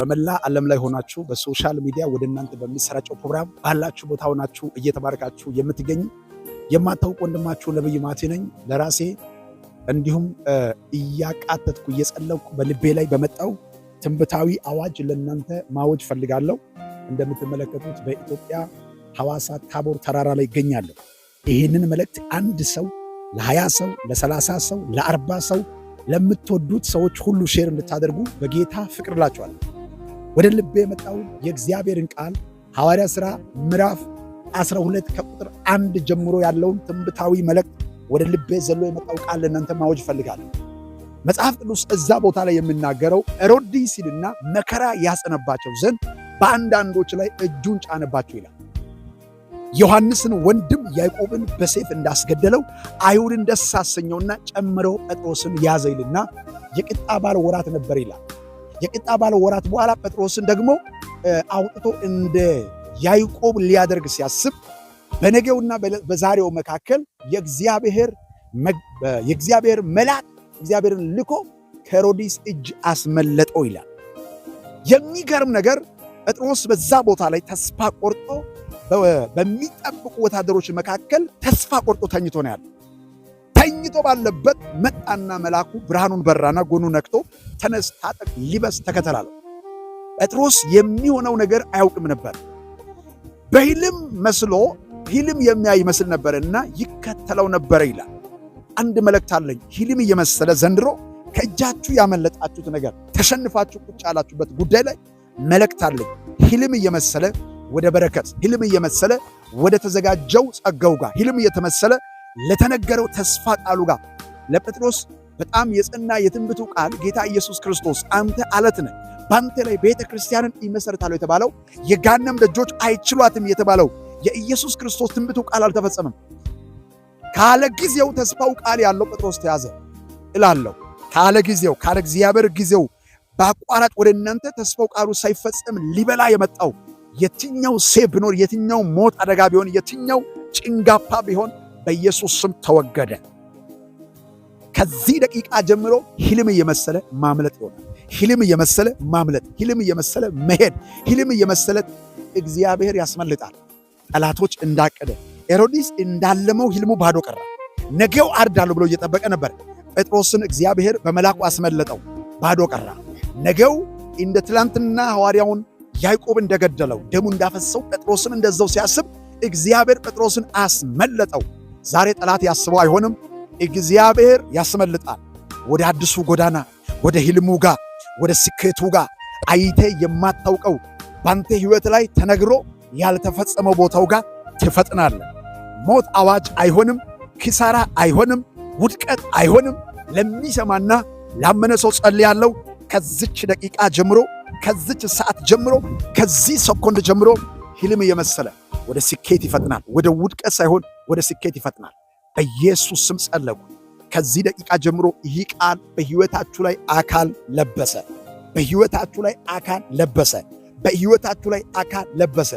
በመላ ዓለም ላይ ሆናችሁ በሶሻል ሚዲያ ወደ እናንተ በሚሰራጨው ፕሮግራም ባላችሁ ቦታ ሆናችሁ እየተባረካችሁ የምትገኙ የማታውቁ ወንድማችሁ ነብይ ማቴ ነኝ። ለራሴ እንዲሁም እያቃተትኩ እየጸለይኩ በልቤ ላይ በመጣው ትንቢታዊ አዋጅ ለእናንተ ማወጅ ፈልጋለሁ። እንደምትመለከቱት በኢትዮጵያ ሐዋሳ ታቦር ተራራ ላይ ይገኛለሁ። ይህንን መልእክት አንድ ሰው ለ20 ሰው ለ30 ሰው ለ40 ሰው ለምትወዱት ሰዎች ሁሉ ሼር እንድታደርጉ በጌታ ፍቅር እላችኋለሁ። ወደ ልቤ የመጣው የእግዚአብሔርን ቃል ሐዋርያ ሥራ ምዕራፍ 12 ከቁጥር 1 ጀምሮ ያለውን ትንቢታዊ መልእክት ወደ ልቤ ዘሎ የመጣው ቃል ለእናንተ ማወጅ እፈልጋለሁ። መጽሐፍ ቅዱስ እዛ ቦታ ላይ የሚናገረው ሄሮድስ ሲልና መከራ ያጸነባቸው ዘንድ በአንዳንዶች ላይ እጁን ጫነባቸው ይላል። ዮሐንስን ወንድም ያዕቆብን በሰይፍ እንዳስገደለው አይሁድን ደስ አሰኘውና ጨምሮ ጴጥሮስን ያዘ ይልና የቂጣ በዓል ወራት ነበር ይላል። የቂጣ በዓል ወራት በኋላ ጴጥሮስን ደግሞ አውጥቶ እንደ ያዕቆብ ሊያደርግ ሲያስብ በነገውና በዛሬው መካከል የእግዚአብሔር መልአክ እግዚአብሔርን ልኮ ከሄሮድስ እጅ አስመለጠው ይላል። የሚገርም ነገር ጴጥሮስ በዛ ቦታ ላይ ተስፋ ቆርጦ በሚጠብቁ ወታደሮች መካከል ተስፋ ቆርጦ ተኝቶ ነው ያለው። ተኝቶ ባለበት መጣና መልአኩ ብርሃኑን በራና ጎኑ ነክቶ ተነስ፣ ታጠቅ፣ ሊበስ፣ ተከተላለው። ጴጥሮስ የሚሆነው ነገር አያውቅም ነበር። በሕልም መስሎ ሕልም የሚያይ ይመስል ነበርና ይከተለው ነበር ይላል። አንድ መልእክት አለኝ። ሕልም እየመሰለ ዘንድሮ ከእጃችሁ ያመለጣችሁት ነገር ተሸንፋችሁ ቁጭ ያላችሁበት ጉዳይ ላይ መልእክት አለኝ። ሕልም እየመሰለ ወደ በረከት፣ ሕልም እየመሰለ ወደ ተዘጋጀው ጸጋው ጋር፣ ሕልም እየተመሰለ ለተነገረው ተስፋ ቃሉ ጋር ለጴጥሮስ በጣም የጸና የትንቢቱ ቃል ጌታ ኢየሱስ ክርስቶስ አንተ አለት ነህ፣ በአንተ ላይ ቤተ ክርስቲያንን ይመሰርታለሁ የተባለው የገሃነም ደጆች አይችሏትም የተባለው የኢየሱስ ክርስቶስ ትንቢቱ ቃል አልተፈጸመም። ካለ ጊዜው ተስፋው ቃል ያለው ጴጥሮስ ተያዘ እላለሁ። ካለ ጊዜው ካለ እግዚአብሔር ጊዜው በአቋራጭ ወደ እናንተ ተስፋው ቃሉ ሳይፈጸም ሊበላ የመጣው የትኛው ሴፍ ቢኖር፣ የትኛው ሞት አደጋ ቢሆን፣ የትኛው ጭንጋፋ ቢሆን በኢየሱስ ስም ተወገደ። ከዚህ ደቂቃ ጀምሮ ሕልም እየመሰለ ማምለጥ ይሆናል። ሕልም እየመሰለ ማምለጥ፣ ሕልም እየመሰለ መሄድ፣ ሕልም እየመሰለ እግዚአብሔር ያስመልጣል። ጠላቶች እንዳቀደ ሄሮድስ እንዳለመው ሕልሙ ባዶ ቀረ። ነገው አርዳለሁ ብሎ እየጠበቀ ነበር። ጴጥሮስን እግዚአብሔር በመልአኩ አስመለጠው፣ ባዶ ቀረ። ነገው እንደ ትላንትና ሐዋርያውን ያዕቆብ እንደገደለው ደሙ እንዳፈሰው ጴጥሮስን እንደዛው ሲያስብ እግዚአብሔር ጴጥሮስን አስመለጠው። ዛሬ ጠላት ያስበው አይሆንም፣ እግዚአብሔር ያስመልጣል። ወደ አዲሱ ጎዳና፣ ወደ ሕልሙ ጋር፣ ወደ ስኬቱ ጋር አይቴ የማታውቀው ባንተ ሕይወት ላይ ተነግሮ ያልተፈጸመው ቦታው ጋር ትፈጥናለህ። ሞት አዋጅ አይሆንም፣ ኪሳራ አይሆንም፣ ውድቀት አይሆንም። ለሚሰማና ላመነ ሰው ጸልያለሁ። ከዚች ደቂቃ ጀምሮ፣ ከዚች ሰዓት ጀምሮ፣ ከዚህ ሰኮንድ ጀምሮ ሕልም እየመሰለ ወደ ስኬት ይፈጥናል። ወደ ውድቀት ሳይሆን ወደ ስኬት ይፈጥናል። በኢየሱስ ስም ጸለይኩ። ከዚህ ደቂቃ ጀምሮ ይህ ቃል በሕይወታችሁ ላይ አካል ለበሰ። በሕይወታችሁ ላይ አካል ለበሰ። በሕይወታችሁ ላይ አካል ለበሰ።